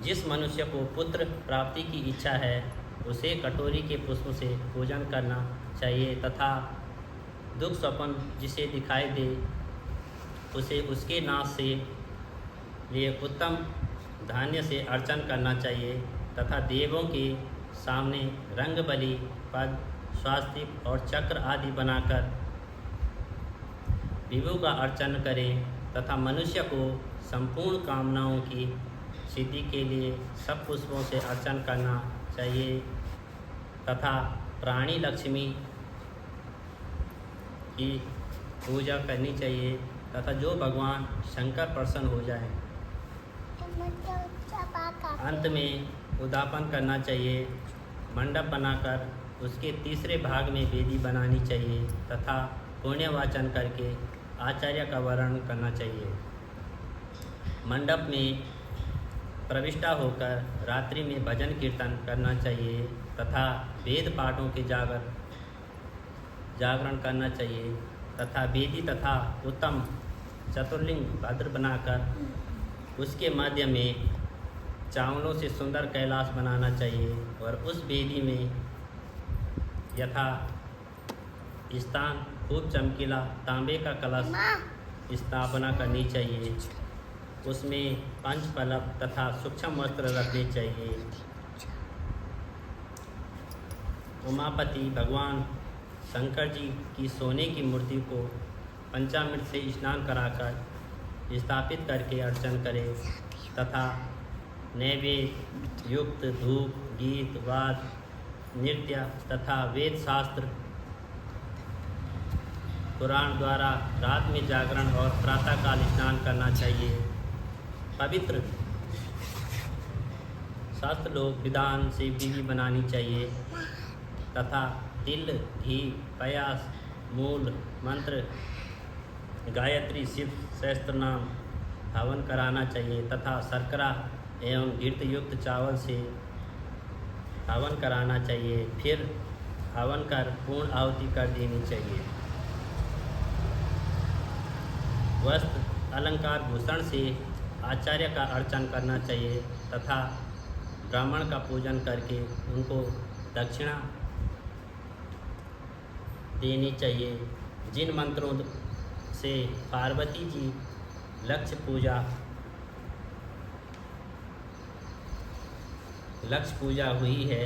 जिस मनुष्य को पुत्र प्राप्ति की इच्छा है उसे कटोरी के पुष्प से पूजन करना चाहिए तथा दुख स्वप्न जिसे दिखाई दे उसे उसके नाश से लिए उत्तम धान्य से अर्चन करना चाहिए तथा देवों के सामने रंग बलि पद स्वास्तिक और चक्र आदि बनाकर विभु का अर्चन करें तथा मनुष्य को संपूर्ण कामनाओं की सिद्धि के लिए सब पुष्पों से अर्चन करना चाहिए तथा प्राणी लक्ष्मी की पूजा करनी चाहिए तथा जो भगवान शंकर प्रसन्न हो जाए। अंत में उद्यापन करना चाहिए। मंडप बनाकर उसके तीसरे भाग में वेदी बनानी चाहिए तथा पुण्यवाचन करके आचार्य का वर्णन करना चाहिए। मंडप में प्रविष्टा होकर रात्रि में भजन कीर्तन करना चाहिए तथा वेद पाठों के जागरण करना चाहिए तथा वेदी तथा उत्तम चतुर्लिंग भद्र बनाकर उसके मध्य में चावलों से सुंदर कैलाश बनाना चाहिए और उस वेदी में यथा स्थान खूब चमकीला तांबे का कलश स्थापना करनी चाहिए। उसमें पंचपलक तथा सूक्ष्म वस्त्र रखने चाहिए। उमापति भगवान शंकर जी की सोने की मूर्ति को पंचामृत से स्नान कराकर स्थापित करके अर्चन करें तथा नैवेद्य युक्त धूप गीत वाद नृत्य तथा वेद शास्त्र पुराण द्वारा रात में जागरण और प्रातःकाल स्नान करना चाहिए। पवित्र शास्त्र लोक विधान से विधि बनानी चाहिए तथा तिल घी पयास मूल मंत्र गायत्री शिव सहस्त्र नाम हवन कराना चाहिए तथा शर्करा एवं घृत युक्त चावल से हवन कराना चाहिए। फिर हवन कर पूर्ण आहुति कर देनी चाहिए। वस्त्र अलंकार भूषण से आचार्य का अर्चन करना चाहिए तथा ब्राह्मण का पूजन करके उनको दक्षिणा देनी चाहिए। जिन मंत्रों से पार्वती जी लक्ष्य पूजा हुई है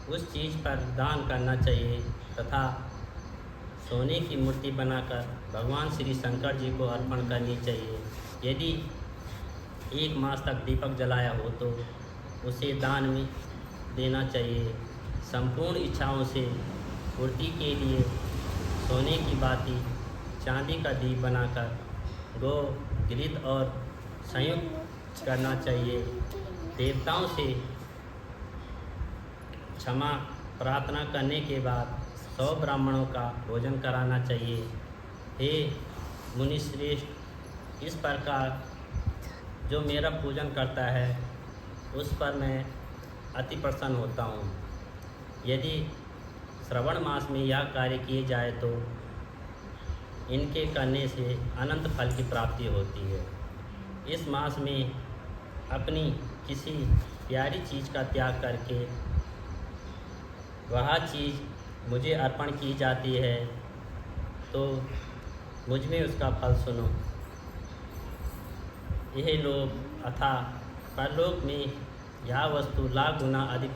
उस चीज़ पर दान करना चाहिए तथा सोने की मूर्ति बनाकर भगवान श्री शंकर जी को अर्पण करनी चाहिए। यदि 1 मास तक दीपक जलाया हो तो उसे दान में देना चाहिए। संपूर्ण इच्छाओं से पूर्ति के लिए सोने की बाती चांदी का दीप बनाकर गो घृत और संयुक्त करना चाहिए। देवताओं से क्षमा प्रार्थना करने के बाद 100 ब्राह्मणों का भोजन कराना चाहिए। हे मुनिश्रेष्ठ, इस प्रकार जो मेरा पूजन करता है उस पर मैं अति प्रसन्न होता हूँ। यदि श्रवण मास में यह कार्य किए जाए तो इनके करने से अनंत फल की प्राप्ति होती है। इस मास में अपनी किसी प्यारी चीज़ का त्याग करके वह चीज़ मुझे अर्पण की जाती है तो मुझ में उसका फल सुनो। यह लोग अथा परलोक में यह वस्तु लाख गुना अधिक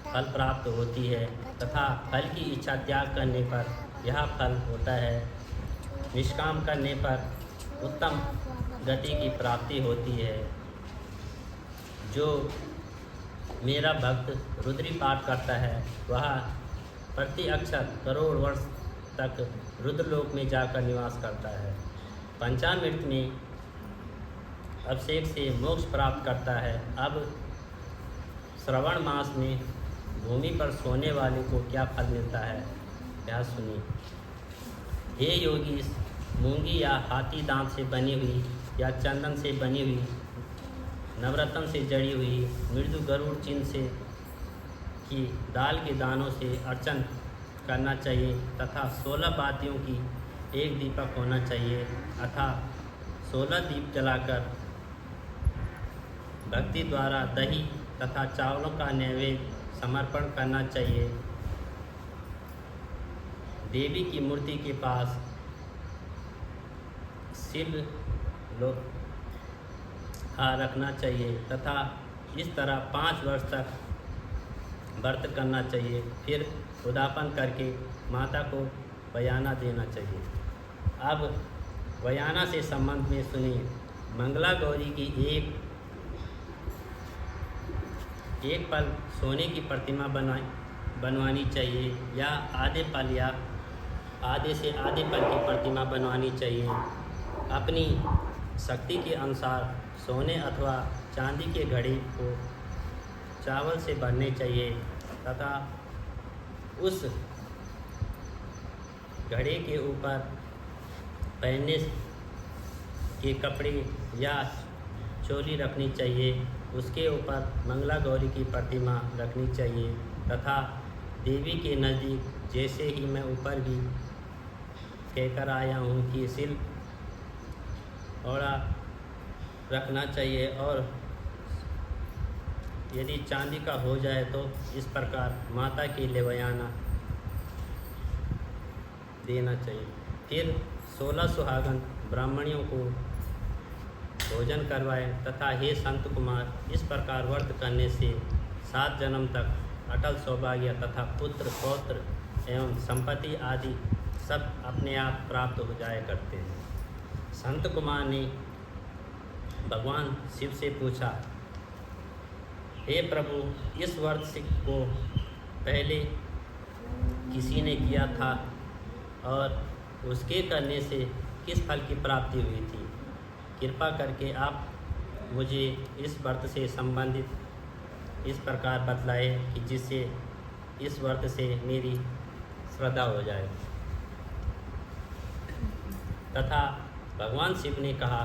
फल प्राप्त होती है तथा फल की इच्छा त्याग करने पर यह फल होता है। निष्काम करने पर उत्तम गति की प्राप्ति होती है। जो मेरा भक्त रुद्री पाठ करता है वह प्रति अक्षर करोड़ वर्ष तक रुद्रलोक में जाकर निवास करता है। पंचामृत में अभिषेक से मोक्ष प्राप्त करता है। अब श्रवण मास में भूमि पर सोने वाले को क्या फल मिलता है यह सुनिए। हे योगी, मूंगी या हाथी दांत से बनी हुई या चंदन से बनी हुई नवरत्न से जड़ी हुई मृदु गरुड़ चिन्ह से की दाल के दानों से अर्चन करना चाहिए तथा 16 बातियों की एक दीपक होना चाहिए अथवा 16 दीप जलाकर भक्ति द्वारा दही तथा चावलों का नैवेद्य समर्पण करना चाहिए। देवी की मूर्ति के पास सिल रखना चाहिए तथा इस तरह 5 वर्ष तक व्रत करना चाहिए। फिर उद्यापन करके माता को बयाना देना चाहिए। अब बयाना से संबंध में सुनिए। मंगला गौरी की एक पल सोने की प्रतिमा बनवानी चाहिए या आधे से आधे पल की प्रतिमा बनवानी चाहिए। अपनी शक्ति के अनुसार सोने अथवा चांदी के घड़े को चावल से भरने चाहिए तथा उस घड़े के ऊपर पहनने के कपड़े या चोली रखनी चाहिए। उसके ऊपर मंगला गौरी की प्रतिमा रखनी चाहिए तथा देवी के नज़दीक, जैसे ही मैं ऊपर भी कहकर आया हूँ कि सिल ओढ़ा रखना चाहिए और यदि चांदी का हो जाए तो इस प्रकार माता के लिए बयाना देना चाहिए। फिर 16 सुहागन ब्राह्मणियों को भोजन करवाएं तथा हे संत कुमार, इस प्रकार व्रत करने से 7 जन्म तक अटल सौभाग्य तथा पुत्र पौत्र एवं संपत्ति आदि सब अपने आप प्राप्त हो जाया करते हैं। संत कुमार ने भगवान शिव से पूछा, हे प्रभु, इस व्रत को पहले किसी ने किया था और उसके करने से किस फल की प्राप्ति हुई थी? कृपा करके आप मुझे इस व्रत से संबंधित इस प्रकार बतलाए कि जिससे इस व्रत से मेरी श्रद्धा हो जाए। तथा भगवान शिव ने कहा,